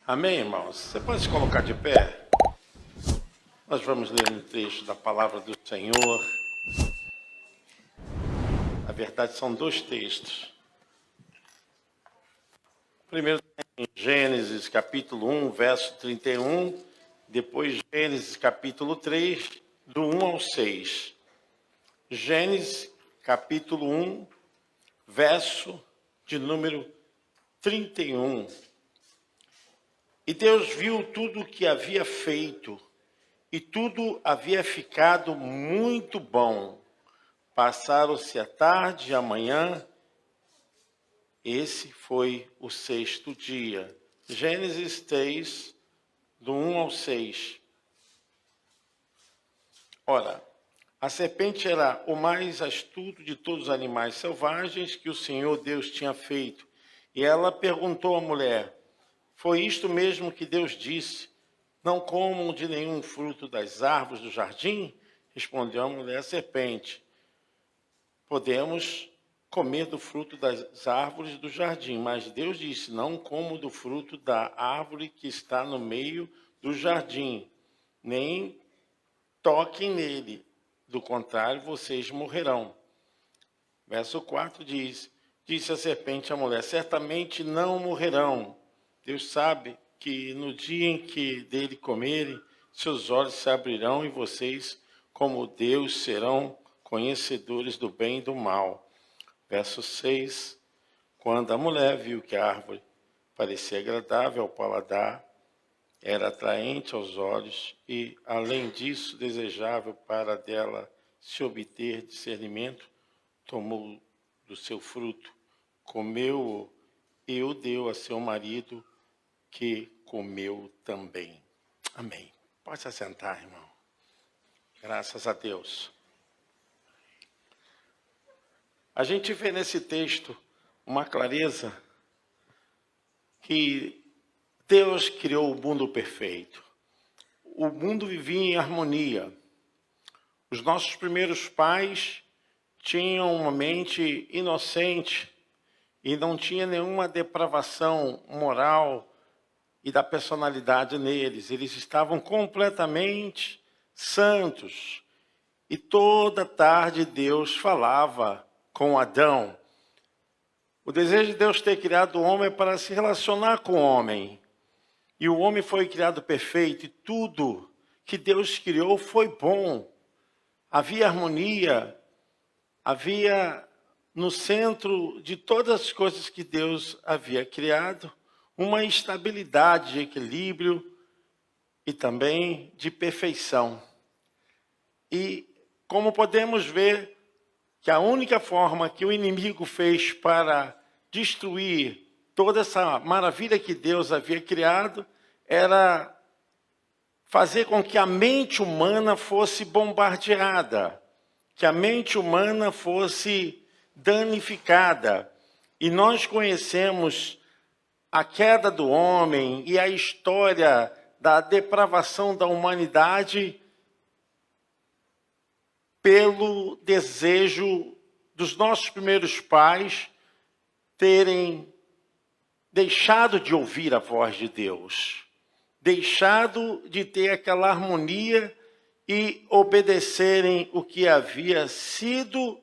Amém, irmãos? Você pode se colocar de pé? Nós vamos ler um trecho da palavra do Senhor. Na verdade, são dois textos. Primeiro, em Gênesis, capítulo 1, verso 31. Depois, Gênesis, capítulo 3, do 1 ao 6. Gênesis, capítulo 1, verso de número 31. E Deus viu tudo o que havia feito, e tudo havia ficado muito bom. Passaram-se a tarde e a manhã. Esse foi o sexto dia. Gênesis 3, do 1 ao 6. Ora, a serpente era o mais astuto de todos os animais selvagens que o Senhor Deus tinha feito. E ela perguntou à mulher: foi isto mesmo que Deus disse? Não comam de nenhum fruto das árvores do jardim? Respondeu a mulher à serpente: podemos comer do fruto das árvores do jardim, mas Deus disse: não como do fruto da árvore que está no meio do jardim, nem toquem nele, do contrário vocês morrerão. Verso 4 diz: disse a serpente à mulher: certamente não morrerão. Deus sabe que no dia em que dele comerem, seus olhos se abrirão e vocês, como Deus, serão conhecedores do bem e do mal. Verso 6, quando a mulher viu que a árvore parecia agradável ao paladar, era atraente aos olhos e, além disso, desejável para dela se obter discernimento, tomou do seu fruto, comeu-o e o deu a seu marido, que comeu também. Amém. Pode se assentar, irmão. Graças a Deus. A gente vê nesse texto uma clareza que Deus criou o mundo perfeito. O mundo vivia em harmonia. Os nossos primeiros pais tinham uma mente inocente e não tinha nenhuma depravação moral e da personalidade neles. Eles estavam completamente santos. E toda tarde Deus falava com Adão. O desejo de Deus ter criado o homem é para se relacionar com o homem. E o homem foi criado perfeito, e tudo que Deus criou foi bom. Havia harmonia, havia no centro de todas as coisas que Deus havia criado, uma estabilidade de equilíbrio e também de perfeição. E como podemos ver, que a única forma que o inimigo fez para destruir toda essa maravilha que Deus havia criado era fazer com que a mente humana fosse bombardeada, que a mente humana fosse danificada. E nós conhecemos a queda do homem e a história da depravação da humanidade pelo desejo dos nossos primeiros pais terem deixado de ouvir a voz de Deus, deixado de ter aquela harmonia e obedecerem o que havia sido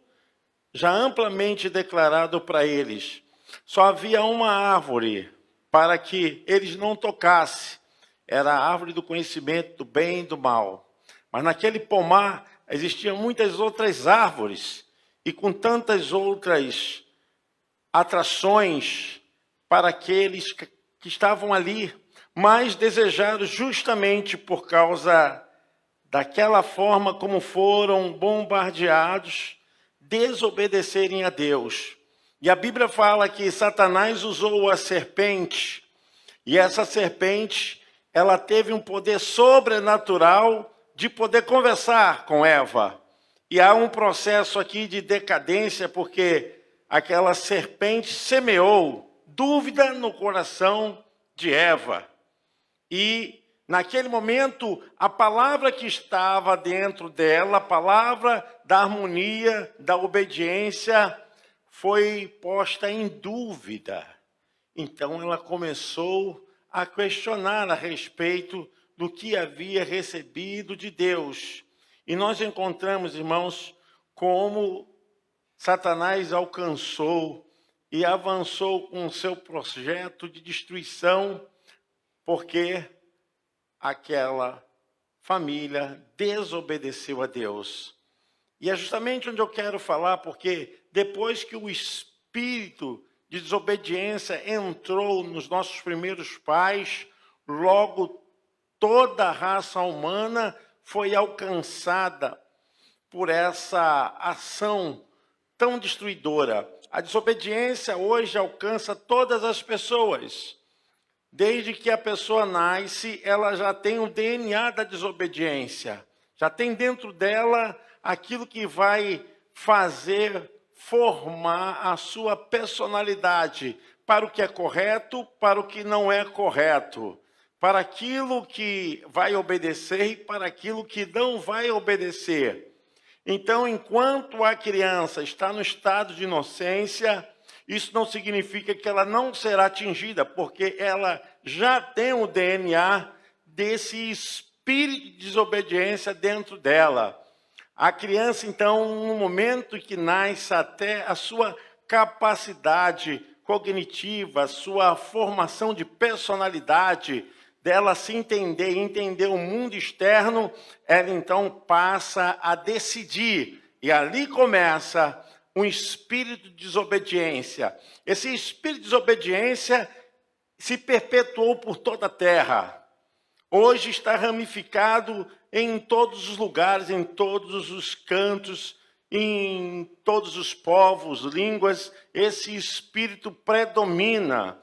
já amplamente declarado para eles. Só havia uma árvore para que eles não tocassem, era a árvore do conhecimento do bem e do mal. Mas naquele pomar existiam muitas outras árvores e com tantas outras atrações para aqueles que estavam ali, mas desejaram justamente por causa daquela forma como foram bombardeados, desobedecerem a Deus. E a Bíblia fala que Satanás usou a serpente, e essa serpente, ela teve um poder sobrenatural de poder conversar com Eva. E há um processo aqui de decadência, porque aquela serpente semeou dúvida no coração de Eva. E naquele momento, a palavra que estava dentro dela, a palavra da harmonia, da obediência, foi posta em dúvida. Então ela começou a questionar a respeito do que havia recebido de Deus. E nós encontramos, irmãos, como Satanás alcançou e avançou com o seu projeto de destruição, porque aquela família desobedeceu a Deus. E é justamente onde eu quero falar, porque depois que o espírito de desobediência entrou nos nossos primeiros pais, logo toda a raça humana foi alcançada por essa ação tão destruidora. A desobediência hoje alcança todas as pessoas. Desde que a pessoa nasce, ela já tem o DNA da desobediência. Já tem dentro dela aquilo que vai fazer formar a sua personalidade para o que é correto, para o que não é correto, para aquilo que vai obedecer e para aquilo que não vai obedecer. Então, enquanto a criança está no estado de inocência, isso não significa que ela não será atingida, porque ela já tem o DNA desse espírito de desobediência dentro dela. A criança, então, no momento que nasce, até a sua capacidade cognitiva, a sua formação de personalidade, dela se entender e entender o mundo externo, ela então passa a decidir. E ali começa um espírito de desobediência. Esse espírito de desobediência se perpetuou por toda a terra. Hoje está ramificado em todos os lugares, em todos os cantos, em todos os povos, línguas. Esse espírito predomina,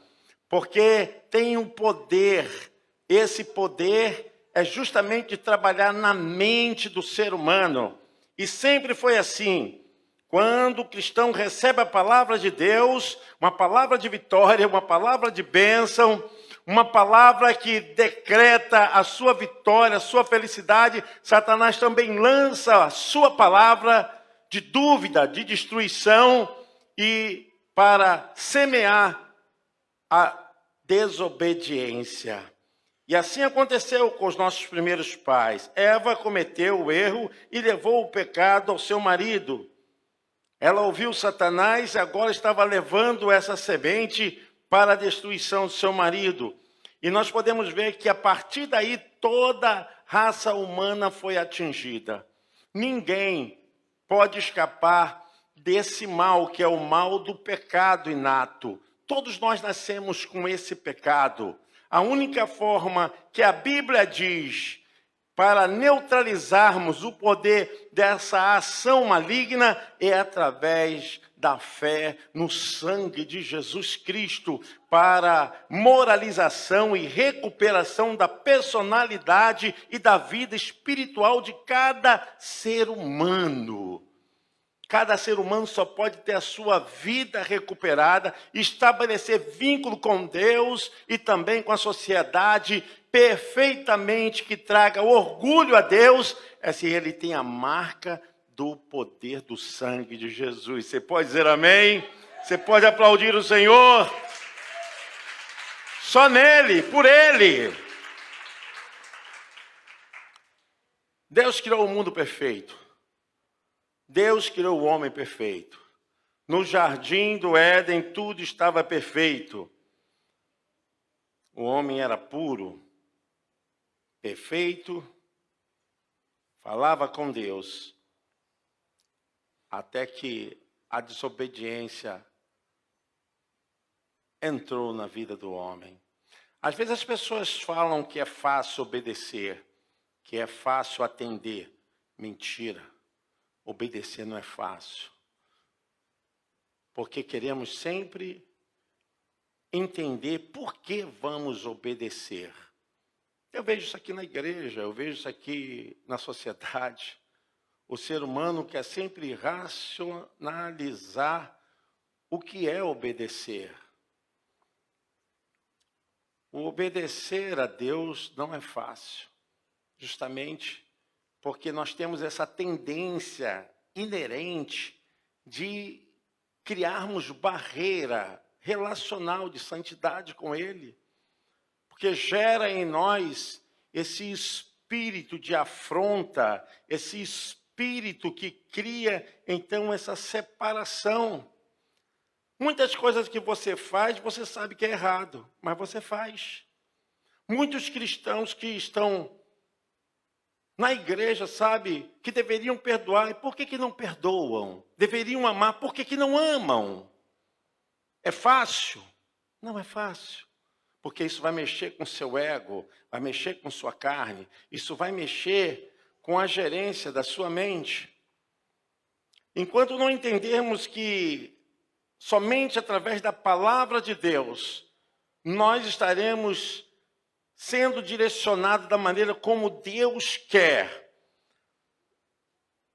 porque tem o poder. Esse poder é justamente de trabalhar na mente do ser humano. E sempre foi assim. Quando o cristão recebe a palavra de Deus, uma palavra de vitória, uma palavra de bênção, uma palavra que decreta a sua vitória, a sua felicidade, Satanás também lança a sua palavra de dúvida, de destruição e para semear a desobediência. E assim aconteceu com os nossos primeiros pais. Eva cometeu o erro e levou o pecado ao seu marido. Ela ouviu Satanás e agora estava levando essa semente para a destruição do seu marido. E nós podemos ver que a partir daí toda a raça humana foi atingida. Ninguém pode escapar desse mal, que é o mal do pecado inato. Todos nós nascemos com esse pecado. A única forma que a Bíblia diz para neutralizarmos o poder dessa ação maligna é através da fé no sangue de Jesus Cristo, para moralização e recuperação da personalidade e da vida espiritual de cada ser humano. Cada ser humano só pode ter a sua vida recuperada, estabelecer vínculo com Deus e também com a sociedade perfeitamente, que traga orgulho a Deus, é se ele tem a marca do poder do sangue de Jesus. Você pode dizer amém? Você pode aplaudir o Senhor? Só nele, por ele. Deus criou o mundo perfeito. Deus criou o homem perfeito. No jardim do Éden, tudo estava perfeito. O homem era puro, perfeito, falava com Deus, até que a desobediência entrou na vida do homem. Às vezes as pessoas falam que é fácil obedecer, que é fácil atender. Mentira. Obedecer não é fácil. Porque queremos sempre entender por que vamos obedecer. Eu vejo isso aqui na igreja, eu vejo isso aqui na sociedade. O ser humano quer sempre racionalizar o que é obedecer. O obedecer a Deus não é fácil, justamente porque nós temos essa tendência inerente de criarmos barreira relacional de santidade com Ele. porque gera em nós esse espírito de afronta, esse espírito que cria, então, essa separação. Muitas coisas que você faz, você sabe que é errado, mas você faz. Muitos cristãos que estão na igreja, sabe, que deveriam perdoar, e por que não perdoam? Deveriam amar, por que não amam? É fácil? Não é fácil. Porque isso vai mexer com seu ego, vai mexer com sua carne, isso vai mexer com a gerência da sua mente. Enquanto não entendermos que somente através da palavra de Deus, nós estaremos sendo direcionados da maneira como Deus quer.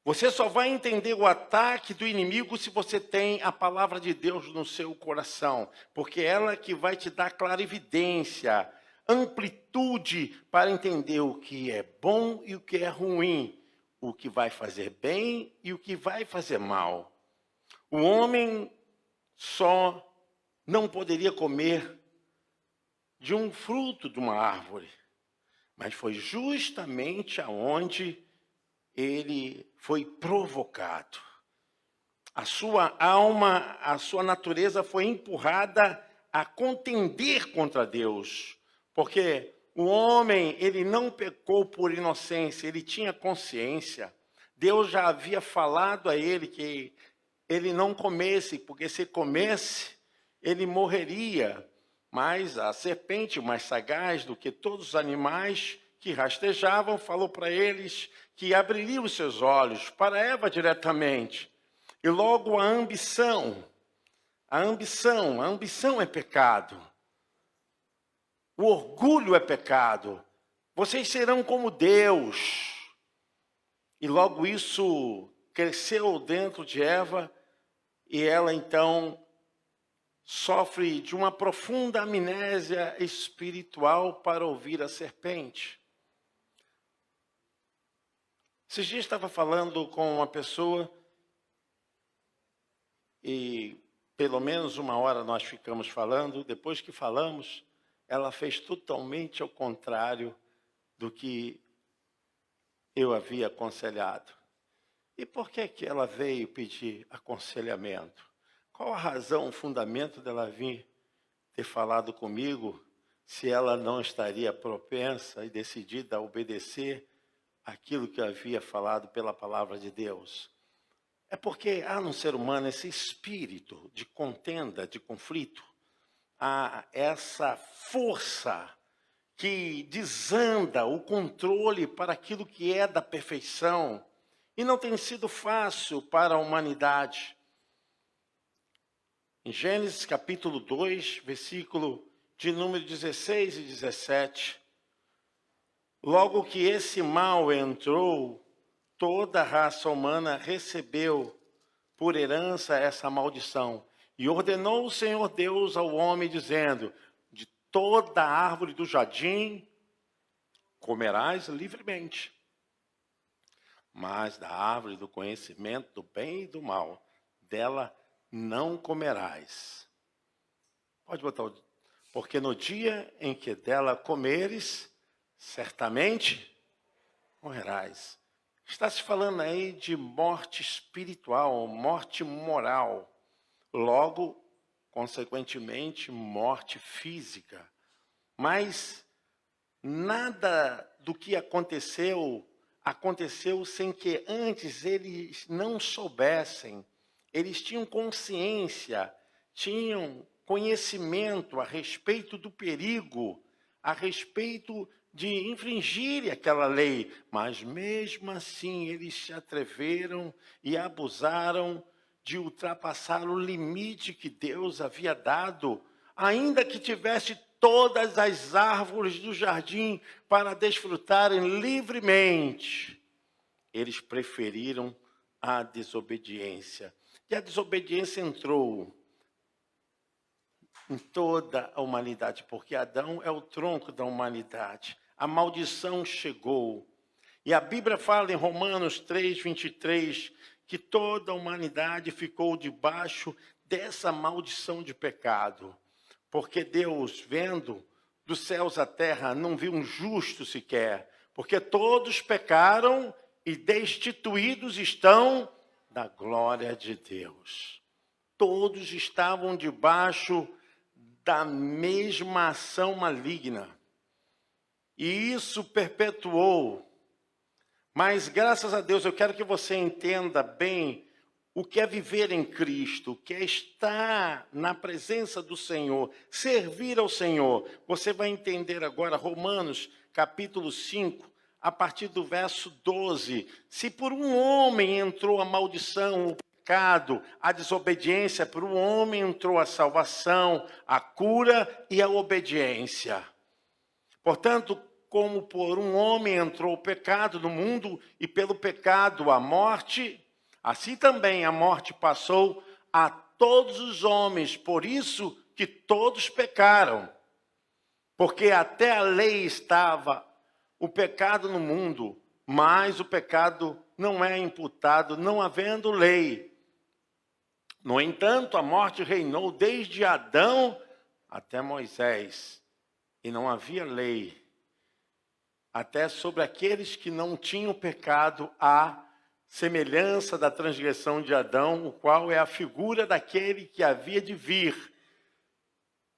Você só vai entender o ataque do inimigo se você tem a palavra de Deus no seu coração, porque ela é que vai te dar clarividência, amplitude para entender o que é bom e o que é ruim, o que vai fazer bem e o que vai fazer mal. O homem só não poderia comer de um fruto de uma árvore, mas foi justamente aonde ele foi provocado. A sua alma, a sua natureza foi empurrada a contender contra Deus, porque o homem, ele não pecou por inocência, ele tinha consciência. Deus já havia falado a ele que ele não comesse, porque se comesse, ele morreria. Mas a serpente, mais sagaz do que todos os animais que rastejavam, falou para eles que abriria os seus olhos, para Eva diretamente. E logo a ambição é pecado. O orgulho é pecado. Vocês serão como Deus. E logo isso cresceu dentro de Eva, e ela então sofre de uma profunda amnésia espiritual para ouvir a serpente. Esses dias estava falando com uma pessoa e pelo menos 1 hora nós ficamos falando. Depois que falamos, ela fez totalmente ao contrário do que eu havia aconselhado. E por que ela veio pedir aconselhamento? Qual a razão, o fundamento dela vir ter falado comigo, se ela não estaria propensa e decidida a obedecer aquilo que eu havia falado pela palavra de Deus? É porque há no ser humano esse espírito de contenda, de conflito, há essa força que desanda o controle para aquilo que é da perfeição, e não tem sido fácil para a humanidade. Em Gênesis capítulo 2, versículo de número 16 e 17, logo que esse mal entrou, toda a raça humana recebeu por herança essa maldição. E ordenou o Senhor Deus ao homem, dizendo: de toda a árvore do jardim comerás livremente, mas da árvore do conhecimento do bem e do mal, dela não comerás. Pode botar o... Porque no dia em que dela comeres, certamente morrerás. Está se falando aí de morte espiritual, morte moral. Logo, consequentemente, morte física. Mas nada do que aconteceu sem que antes eles não soubessem. Eles tinham consciência, tinham conhecimento a respeito do perigo, a respeito de infringir aquela lei. Mas mesmo assim eles se atreveram e abusaram de ultrapassar o limite que Deus havia dado, ainda que tivesse todas as árvores do jardim para desfrutarem livremente. Eles preferiram a desobediência. E a desobediência entrou em toda a humanidade, porque Adão é o tronco da humanidade. A maldição chegou. E a Bíblia fala em Romanos 3, 23, que toda a humanidade ficou debaixo dessa maldição de pecado. Porque Deus, vendo dos céus à terra, não vi um justo sequer, porque todos pecaram e destituídos estão da glória de Deus. Todos estavam debaixo da mesma ação maligna. E isso perpetuou. Mas, graças a Deus, eu quero que você entenda bem o que é viver em Cristo, o que é estar na presença do Senhor, servir ao Senhor. Você vai entender agora Romanos, capítulo 5, a partir do verso 12. Se por um homem entrou a maldição, o pecado, a desobediência, por um homem entrou a salvação, a cura e a obediência. Portanto, como por um homem entrou o pecado no mundo e pelo pecado a morte, assim também a morte passou a todos os homens, por isso que todos pecaram. Porque até a lei estava o pecado no mundo, mas o pecado não é imputado, não havendo lei. No entanto, a morte reinou desde Adão até Moisés, e não havia lei, até sobre aqueles que não tinham pecado, a semelhança da transgressão de Adão, o qual é a figura daquele que havia de vir.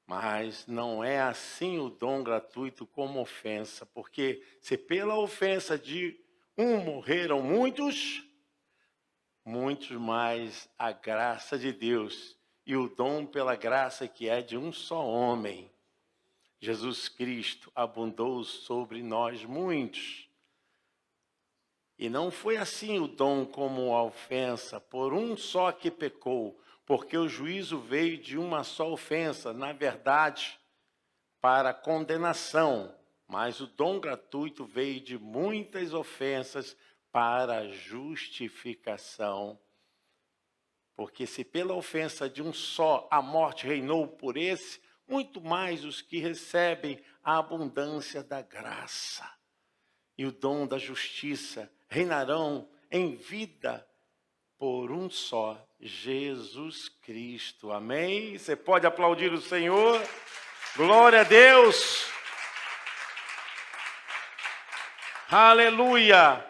Mas não é assim o dom gratuito como ofensa, porque se pela ofensa de um morreram muitos, muitos mais a graça de Deus e o dom pela graça que é de um só homem, Jesus Cristo, abundou sobre nós muitos. E não foi assim o dom como a ofensa, por um só que pecou, porque o juízo veio de uma só ofensa, na verdade, para condenação, mas o dom gratuito veio de muitas ofensas para justificação. Porque se pela ofensa de um só a morte reinou por esse, muito mais os que recebem a abundância da graça e o dom da justiça reinarão em vida por um só, Jesus Cristo. Amém? Você pode aplaudir o Senhor? Glória a Deus! Aleluia!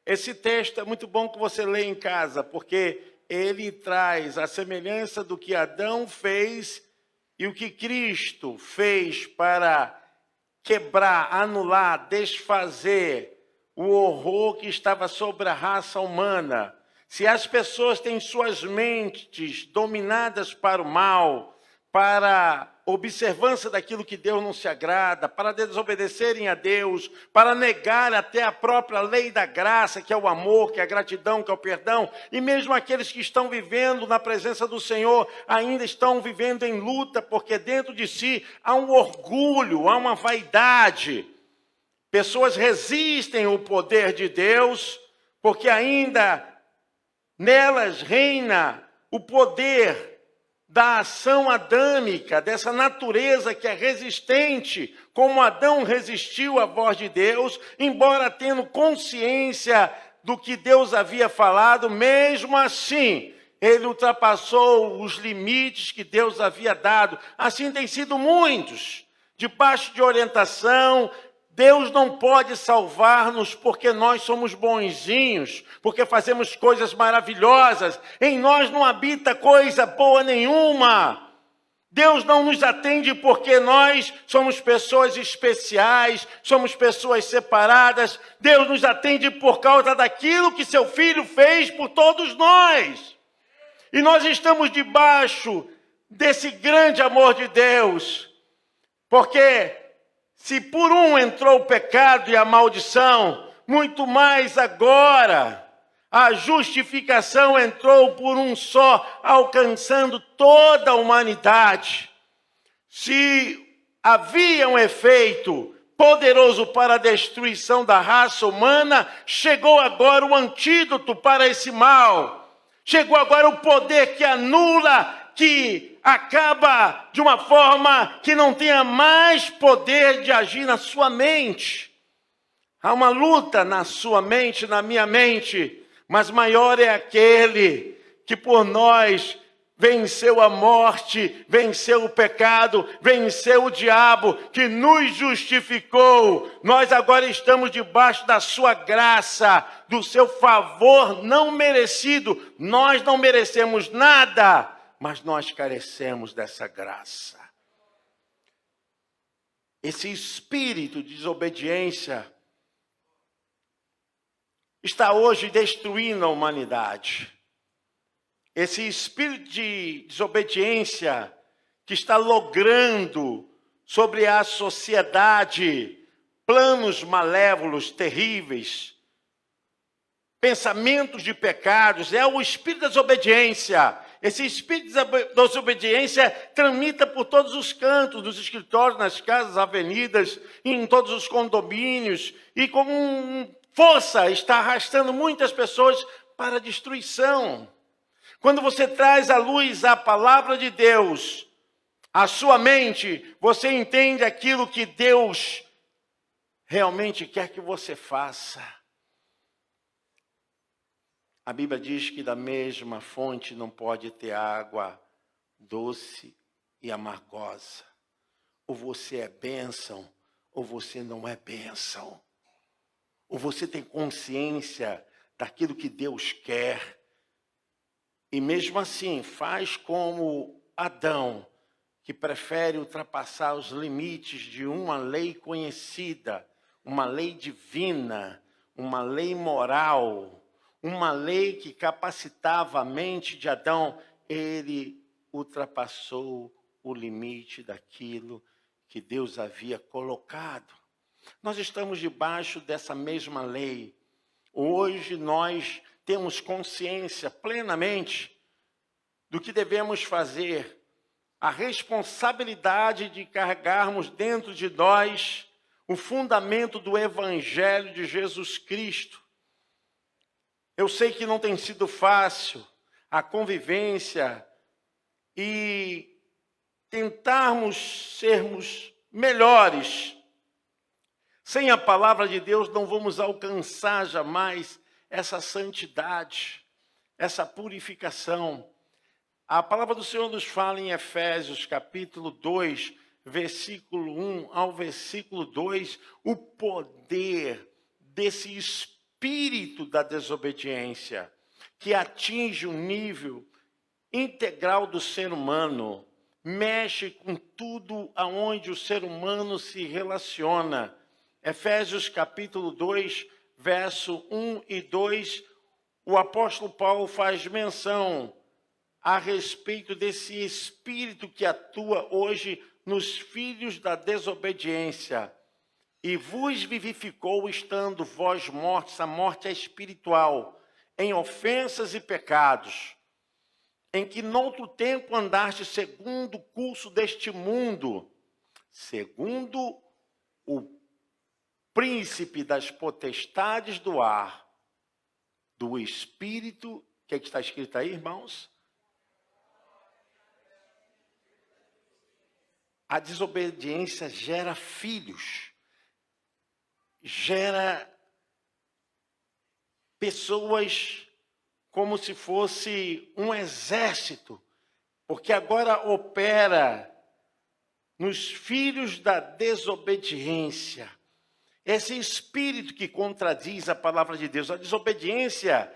Esse texto é muito bom que você lê em casa, porque ele traz a semelhança do que Adão fez e o que Cristo fez para quebrar, anular, desfazer o horror que estava sobre a raça humana. Se as pessoas têm suas mentes dominadas para o mal, para observância daquilo que Deus não se agrada, para desobedecerem a Deus, para negar até a própria lei da graça, que é o amor, que é a gratidão, que é o perdão, e mesmo aqueles que estão vivendo na presença do Senhor, ainda estão vivendo em luta, porque dentro de si há um orgulho, há uma vaidade. Pessoas resistem ao poder de Deus, porque ainda nelas reina o poder da ação adâmica, dessa natureza que é resistente, como Adão resistiu à voz de Deus, embora tendo consciência do que Deus havia falado, mesmo assim, ele ultrapassou os limites que Deus havia dado. Assim tem sido muitos, debaixo de orientação. Deus não pode salvar-nos porque nós somos bonzinhos, porque fazemos coisas maravilhosas. Em nós não habita coisa boa nenhuma. Deus não nos atende porque nós somos pessoas especiais, somos pessoas separadas. Deus nos atende por causa daquilo que seu Filho fez por todos nós. E nós estamos debaixo desse grande amor de Deus, porque se por um entrou o pecado e a maldição, muito mais agora a justificação entrou por um só, alcançando toda a humanidade. Se havia um efeito poderoso para a destruição da raça humana, chegou agora o antídoto para esse mal. Chegou agora o poder que anula, que acaba de uma forma que não tenha mais poder de agir na sua mente. Há uma luta na sua mente, na minha mente, mas maior é aquele que por nós venceu a morte, venceu o pecado, venceu o diabo, que nos justificou. Nós agora estamos debaixo da sua graça, do seu favor não merecido. Nós não merecemos nada, mas nós carecemos dessa graça. Esse espírito de desobediência está hoje destruindo a humanidade. Esse espírito de desobediência que está logrando sobre a sociedade planos malévolos, terríveis, pensamentos de pecados, é o espírito da desobediência. Esse espírito da desobediência tramita por todos os cantos, nos escritórios, nas casas, avenidas, em todos os condomínios, e com força está arrastando muitas pessoas para a destruição. Quando você traz à luz a palavra de Deus, a sua mente, você entende aquilo que Deus realmente quer que você faça. A Bíblia diz que da mesma fonte não pode ter água doce e amargosa. Ou você é bênção, ou você não é bênção. Ou você tem consciência daquilo que Deus quer. E mesmo assim, faz como Adão, que prefere ultrapassar os limites de uma lei conhecida, uma lei divina, uma lei moral, uma lei que capacitava a mente de Adão. Ele ultrapassou o limite daquilo que Deus havia colocado. Nós estamos debaixo dessa mesma lei. Hoje nós temos consciência plenamente do que devemos fazer, a responsabilidade de carregarmos dentro de nós o fundamento do Evangelho de Jesus Cristo. Eu sei que não tem sido fácil a convivência e tentarmos sermos melhores. Sem a palavra de Deus não vamos alcançar jamais essa santidade, essa purificação. A palavra do Senhor nos fala em Efésios capítulo 2, versículo 1 ao versículo 2, o poder desse espírito da desobediência, que atinge o nível integral do ser humano, mexe com tudo aonde o ser humano se relaciona. Efésios capítulo 2, verso 1 e 2, o apóstolo Paulo faz menção a respeito desse espírito que atua hoje nos filhos da desobediência. E vos vivificou, estando vós mortos, a morte é espiritual, em ofensas e pecados, em que noutro tempo andaste segundo o curso deste mundo, segundo o príncipe das potestades do ar, do espírito, o que está escrito aí, irmãos? A desobediência gera filhos, gera pessoas como se fosse um exército, porque agora opera nos filhos da desobediência. Esse espírito que contradiz a palavra de Deus, a desobediência,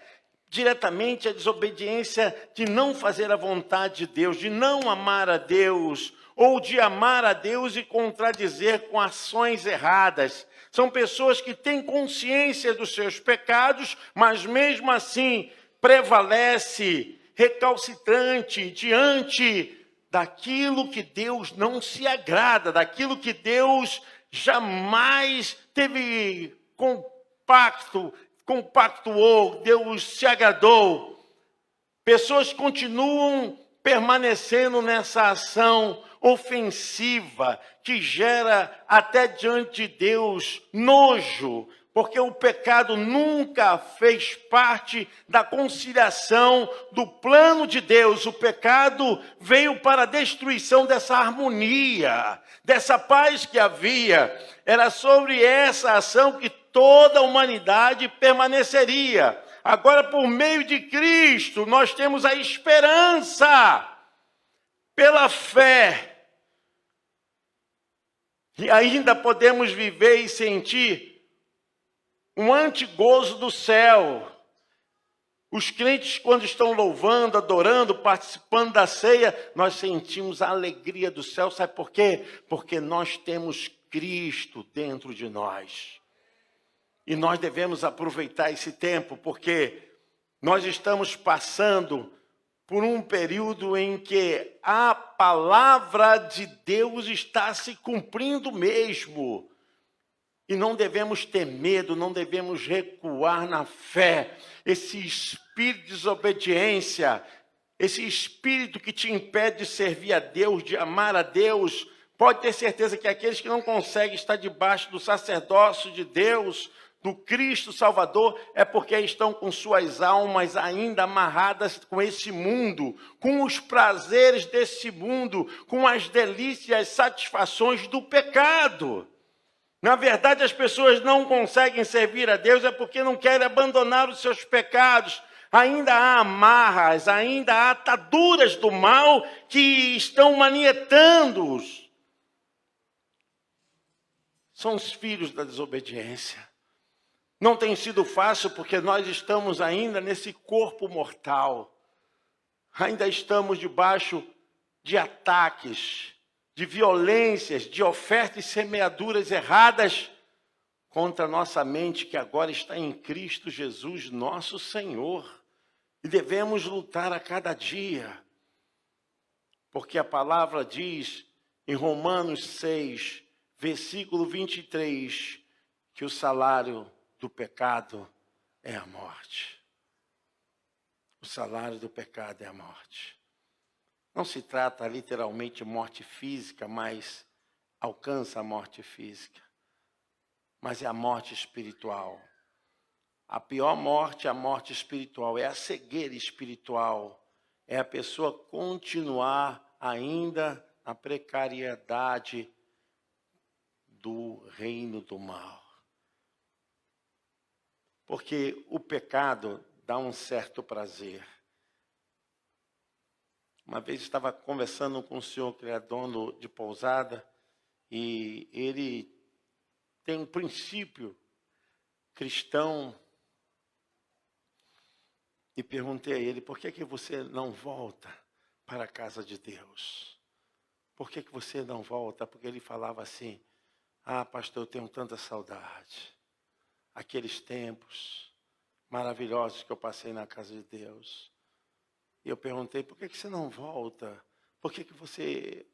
diretamente a desobediência de não fazer a vontade de Deus, de não amar a Deus, ou de amar a Deus e contradizer com ações erradas. São pessoas que têm consciência dos seus pecados, mas mesmo assim prevalece recalcitrante diante daquilo que Deus não se agrada, daquilo que Deus jamais teve compactuou, Deus se agradou. Pessoas continuam permanecendo nessa ação ofensiva que gera até diante de Deus nojo, porque o pecado nunca fez parte da conciliação do plano de Deus. O pecado veio para a destruição dessa harmonia, dessa paz que havia. Era sobre essa ação que toda a humanidade permaneceria. Agora, por meio de Cristo, nós temos a esperança pela fé. E ainda podemos viver e sentir um antigozo do céu. Os crentes, quando estão louvando, adorando, participando da ceia, nós sentimos a alegria do céu. Sabe por quê? Porque nós temos Cristo dentro de nós. E nós devemos aproveitar esse tempo, porque nós estamos passando por um período em que a palavra de Deus está se cumprindo mesmo. E não devemos ter medo, não devemos recuar na fé. Esse espírito de desobediência, esse espírito que te impede de servir a Deus, de amar a Deus, pode ter certeza que aqueles que não conseguem estar debaixo do sacerdócio de Deus, do Cristo Salvador, é porque estão com suas almas ainda amarradas com esse mundo, com os prazeres desse mundo, com as delícias e as satisfações do pecado. Na verdade, as pessoas não conseguem servir a Deus é porque não querem abandonar os seus pecados. Ainda há amarras, ainda há ataduras do mal que estão manietando-os. São os filhos da desobediência. Não tem sido fácil porque nós estamos ainda nesse corpo mortal. Ainda estamos debaixo de ataques, de violências, de ofertas e semeaduras erradas contra a nossa mente, que agora está em Cristo Jesus, nosso Senhor. E devemos lutar a cada dia. Porque a palavra diz em Romanos 6, versículo 23, que o salário do pecado é a morte. O salário do pecado é a morte. Não se trata literalmente de morte física, mas alcança a morte física. Mas é a morte espiritual. A pior morte é a morte espiritual, é a cegueira espiritual. É a pessoa continuar ainda na precariedade do reino do mal. Porque o pecado dá um certo prazer. Uma vez estava conversando com um senhor que é dono de pousada e ele tem um princípio cristão. E perguntei a ele, por que você não volta para a casa de Deus? Por que você não volta? Porque ele falava assim, pastor, eu tenho tanta saudade. Aqueles tempos maravilhosos que eu passei na casa de Deus. E eu perguntei, por que você não volta? Por que você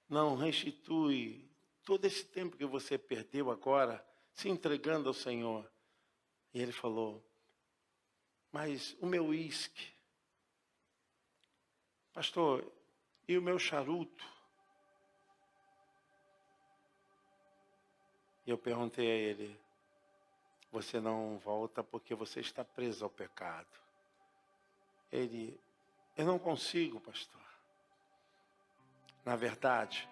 não restitui todo esse tempo que você perdeu agora, se entregando ao Senhor? E ele falou, mas o meu uísque, pastor, e o meu charuto? E eu perguntei a ele, você não volta porque você está preso ao pecado. Ele, eu não consigo, pastor. Na verdade,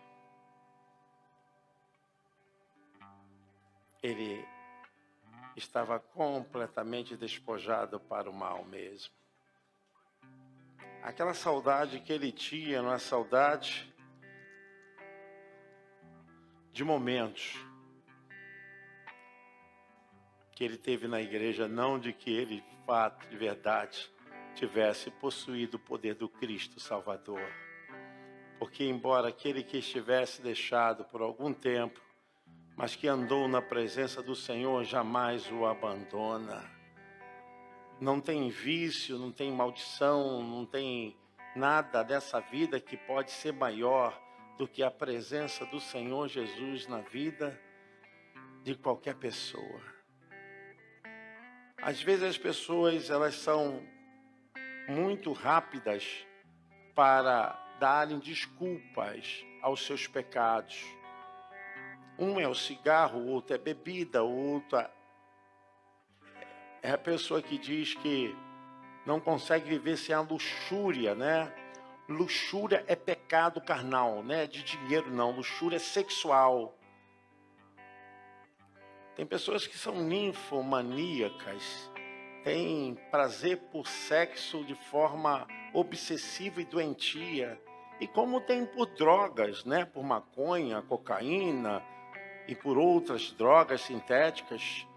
ele estava completamente despojado para o mal mesmo. Aquela saudade que ele tinha, não é saudade de momentos que ele teve na igreja, não de que ele, de fato, de verdade, tivesse possuído o poder do Cristo Salvador. Porque embora aquele que estivesse deixado por algum tempo, mas que andou na presença do Senhor, jamais o abandona. Não tem vício, não tem maldição, não tem nada dessa vida que pode ser maior do que a presença do Senhor Jesus na vida de qualquer pessoa. Às vezes as pessoas, elas são muito rápidas para darem desculpas aos seus pecados. Um é o cigarro, o outro é bebida, o outro é a pessoa que diz que não consegue viver sem a luxúria, né? Luxúria é pecado carnal, né? De dinheiro não, luxúria é sexual. Tem pessoas que são ninfomaníacas, tem prazer por sexo de forma obsessiva e doentia, e como tem por drogas, né? Por maconha, cocaína e por outras drogas sintéticas.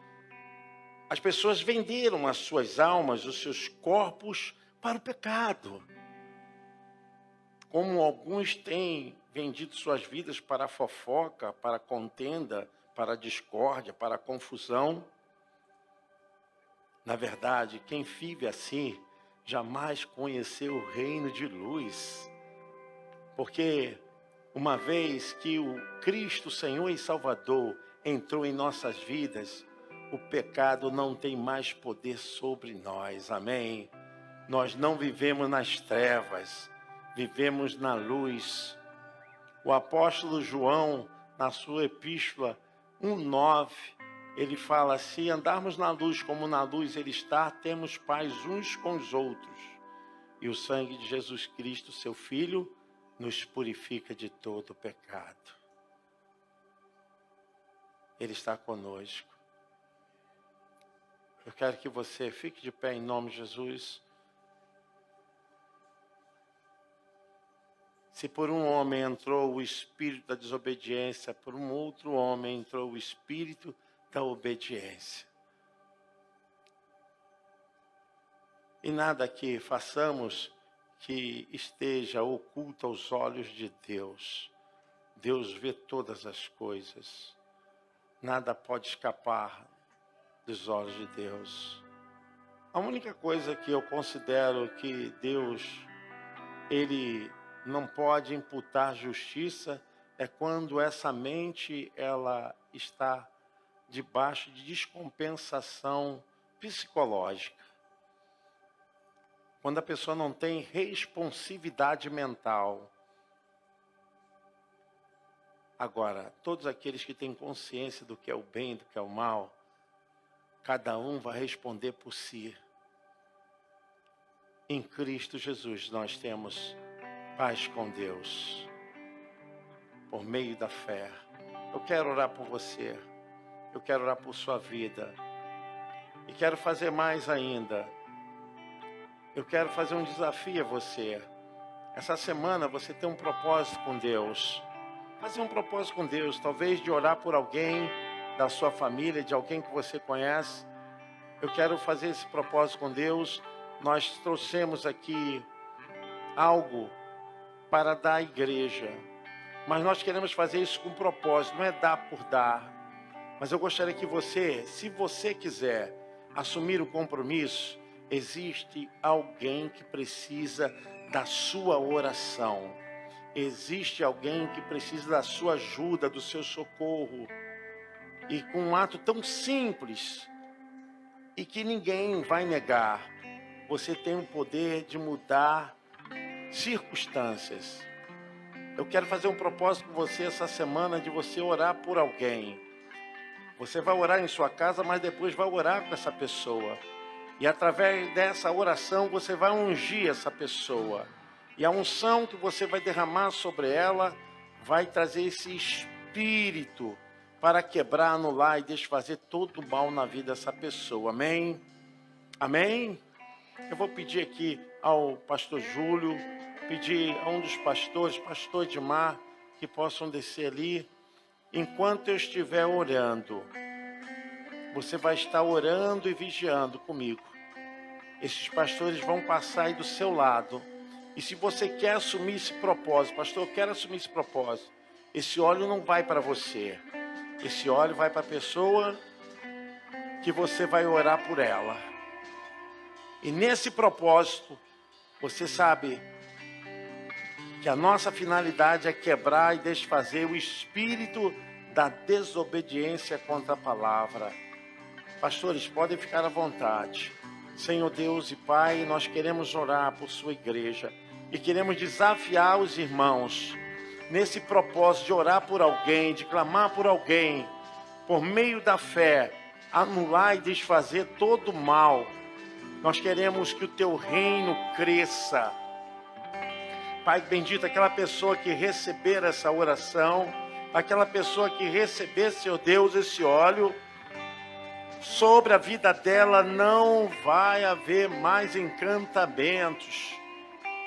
As pessoas venderam as suas almas, os seus corpos para o pecado. Como alguns têm vendido suas vidas para a fofoca, para a contenda, para a discórdia, para a confusão. Na verdade, quem vive assim jamais conheceu o reino de luz. Porque uma vez que o Cristo, Senhor e Salvador, entrou em nossas vidas, o pecado não tem mais poder sobre nós. Amém? Nós não vivemos nas trevas, vivemos na luz. O apóstolo João, na sua epístola 1:9, ele fala: se andarmos na luz como na luz ele está, temos paz uns com os outros. E o sangue de Jesus Cristo, seu Filho, nos purifica de todo o pecado. Ele está conosco. Eu quero que você fique de pé em nome de Jesus. Se por um homem entrou o espírito da desobediência, por um outro homem entrou o espírito da obediência. E nada que façamos que esteja oculto aos olhos de Deus. Deus vê todas as coisas. Nada pode escapar dos olhos de Deus. A única coisa que eu considero que Deus, Ele não pode imputar justiça é quando essa mente ela está debaixo de descompensação psicológica. Quando a pessoa não tem responsividade mental. Agora, todos aqueles que têm consciência do que é o bem e do que é o mal, cada um vai responder por si. Em Cristo Jesus nós temos paz com Deus, por meio da fé. Eu quero orar por você, eu quero orar por sua vida, e quero fazer mais ainda. Eu quero fazer um desafio a você. Essa semana você tem um propósito com Deus. Fazer um propósito com Deus, talvez de orar por alguém da sua família, de alguém que você conhece. Eu quero fazer esse propósito com Deus. Nós trouxemos aqui algo para dar à igreja, mas nós queremos fazer isso com propósito, não é dar por dar. Mas eu gostaria que você, se você quiser assumir o compromisso, existe alguém que precisa da sua oração. Existe alguém que precisa da sua ajuda, do seu socorro. E com um ato tão simples e que ninguém vai negar, você tem o poder de mudar circunstâncias. Eu quero fazer um propósito com você essa semana de você orar por alguém. Você vai orar em sua casa, mas depois vai orar com essa pessoa. E através dessa oração você vai ungir essa pessoa. E a unção que você vai derramar sobre ela vai trazer esse espírito para quebrar, anular e desfazer todo o mal na vida dessa pessoa. Amém? Amém? Eu vou pedir aqui ao pastor Júlio, pedir a um dos pastores, pastor Edmar, que possam descer ali. Enquanto eu estiver orando, você vai estar orando e vigiando comigo. Esses pastores vão passar aí do seu lado. E se você quer assumir esse propósito, pastor, eu quero assumir esse propósito. Esse óleo não vai para você. Esse óleo vai para a pessoa que você vai orar por ela. E nesse propósito, você sabe que a nossa finalidade é quebrar e desfazer o espírito da desobediência contra a palavra. Pastores, podem ficar à vontade. Senhor Deus e Pai, nós queremos orar por sua igreja e queremos desafiar os irmãos nesse propósito de orar por alguém, de clamar por alguém, por meio da fé, anular e desfazer todo o mal. Nós queremos que o teu reino cresça. Pai bendito, aquela pessoa que receber essa oração, aquela pessoa que receber, Senhor Deus, esse óleo, sobre a vida dela não vai haver mais encantamentos,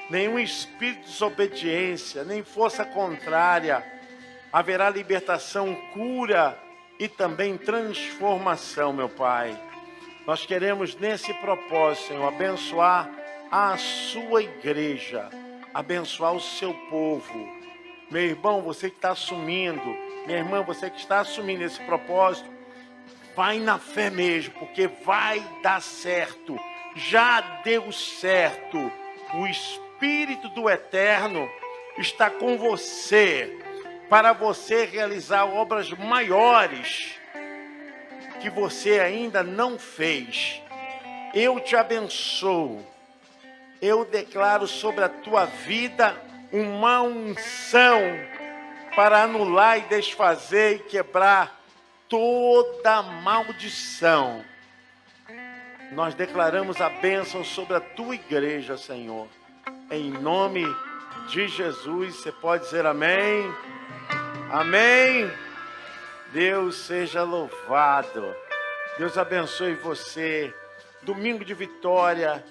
nenhum espírito de desobediência, nem força contrária. Haverá libertação, cura e também transformação, meu Pai. Nós queremos nesse propósito, Senhor, abençoar a sua igreja, abençoar o seu povo. Meu irmão, você que está assumindo, minha irmã, você que está assumindo esse propósito, vai na fé mesmo, porque vai dar certo. Já deu certo. O Espírito do Eterno está com você, para você realizar obras maiores que você ainda não fez. Eu te abençoo. Eu declaro sobre a tua vida uma unção para anular e desfazer e quebrar toda maldição. Nós declaramos a bênção sobre a tua igreja, Senhor. Em nome de Jesus, você pode dizer amém? Amém? Deus seja louvado. Deus abençoe você. Domingo de vitória.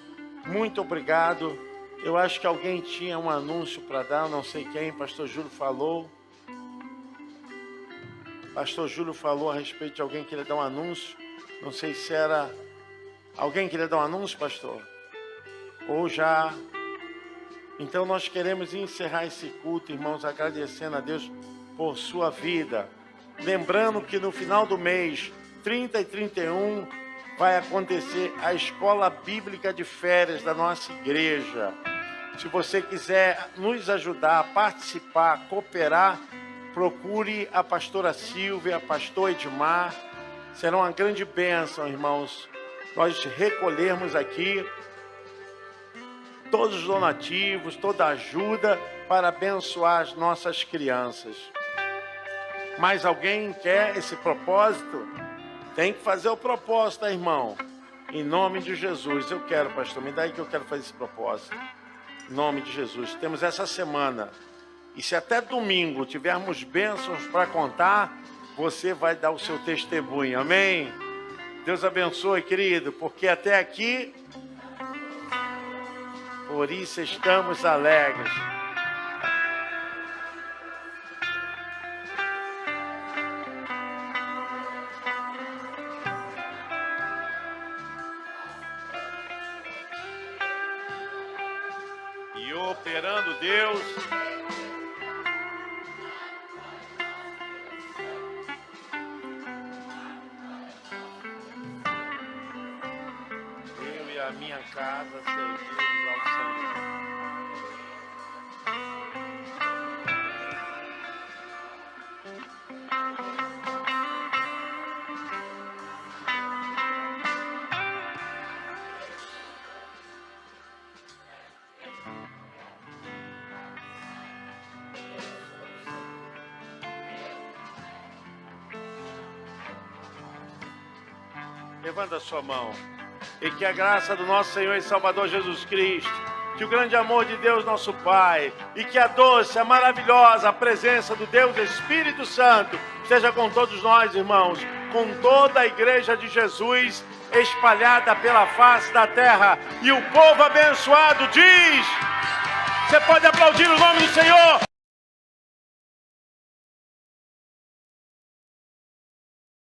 Muito obrigado. Eu acho que alguém tinha um anúncio para dar, não sei quem. Pastor Júlio falou. Pastor Júlio falou a respeito de alguém que queria dar um anúncio. Não sei se era... Alguém queria dar um anúncio, pastor? Ou já... Então nós queremos encerrar esse culto, irmãos, agradecendo a Deus por sua vida. Lembrando que no final do mês, 30 e 31, vai acontecer a escola bíblica de férias da nossa igreja. Se você quiser nos ajudar a participar, a cooperar, procure a pastora Silvia, pastor Edmar. Será uma grande bênção, irmãos, nós recolhermos aqui todos os donativos, toda a ajuda para abençoar as nossas crianças. Mais alguém quer esse propósito? Tem que fazer o propósito, tá, irmão? Em nome de Jesus. Eu quero, pastor, me dá aí que eu quero fazer esse propósito. Em nome de Jesus. Temos essa semana. E se até domingo tivermos bênçãos para contar, você vai dar o seu testemunho. Amém? Deus abençoe, querido, porque até aqui, por isso estamos alegres. E operando Deus. Eu e a minha casa servimos ao Senhor. Levanta a sua mão. E que a graça do nosso Senhor e Salvador Jesus Cristo, que o grande amor de Deus nosso Pai, e que a doce, a maravilhosa presença do Deus Espírito Santo esteja com todos nós, irmãos, com toda a igreja de Jesus espalhada pela face da terra. E o povo abençoado diz... Você pode aplaudir o nome do Senhor.